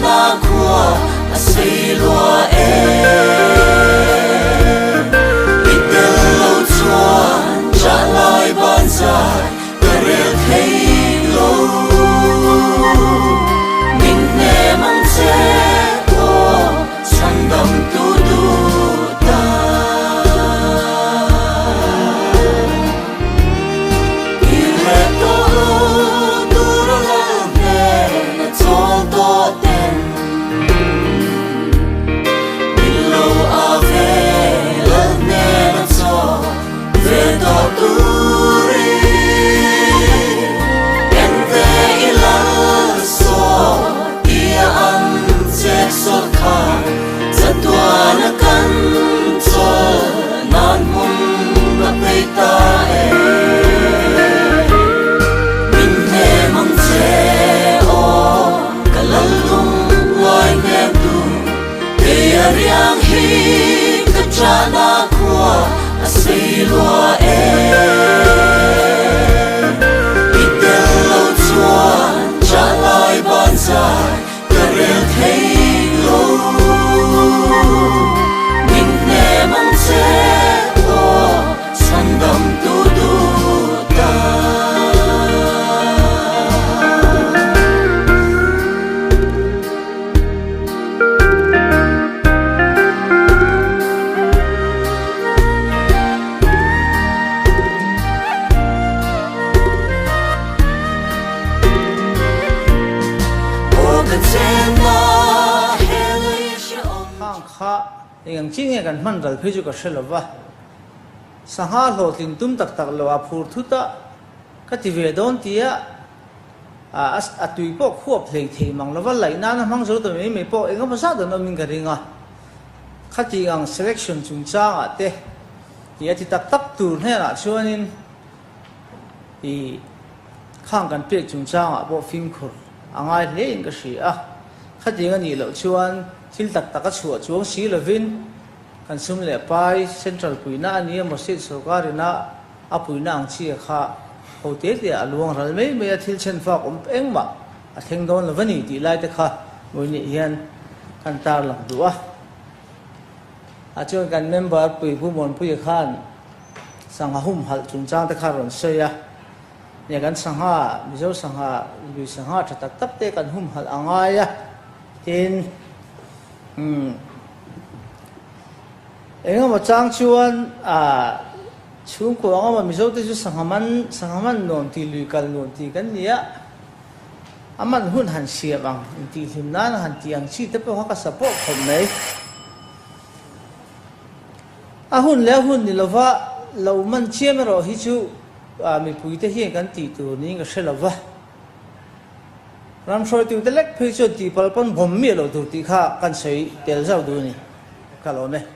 na khua a sei lua itel lo chuan cha lai ban zai ta rel thei lo min ne mang che o san dam tu du ta ile to tu ro la ne na chol to ten bilo a ve la ne na chol ve to tu na kan chol nan mun na peih ta min he mang che o kalal lung loi ne tu te ariang hi ka cha na khua a sei lua itel lo chuan cha lai ban zai ka rel thei lo min ne mang che o san dam tu du ta o ka chen na yang chinge kan man dal phiju ka shelova saha lo tin tum tak tak lo aphur thuta ka ti ve don tia as atui po khuap hlei thei mang lova laina na mang zo to me po enga pasa don min ka ringa khati ang selection chung cha ate tia ti tak tak tur he la chuanin i khang kan pe chung cha bo film khur angai le in ka shi a khati nga ni lo chuan thil tak tak a chhuah chuang si lovin kan sum le pai central puina ani masjid sarkarina a puina ang chi kha hote te aluang ral mai mai a thil chen fa kom engma a theng don lovani ti lai te kha moini hian kan tar lang duwa a chuan kan member pui pu mon pui khan sangha hum hal chung chang te kha ron soya ne kan sangha mizo sangha lui sangha thatak tak te kan hum hal angaya tin engam chang chuan chung ko anga mizo te chu sangaman non ti lui kal non ti kan nia aman hun han siam ang ti him nan han ti ang chi te po ka support khom nei a hun le hun ni lova lo man chiamero hi chu mi pui te hi kan ti tu ni nga shelova ram shoi tu te lek phei chu ti pal pon bom mi lo tu ti kha kan sei tel zau du ni ka lo ne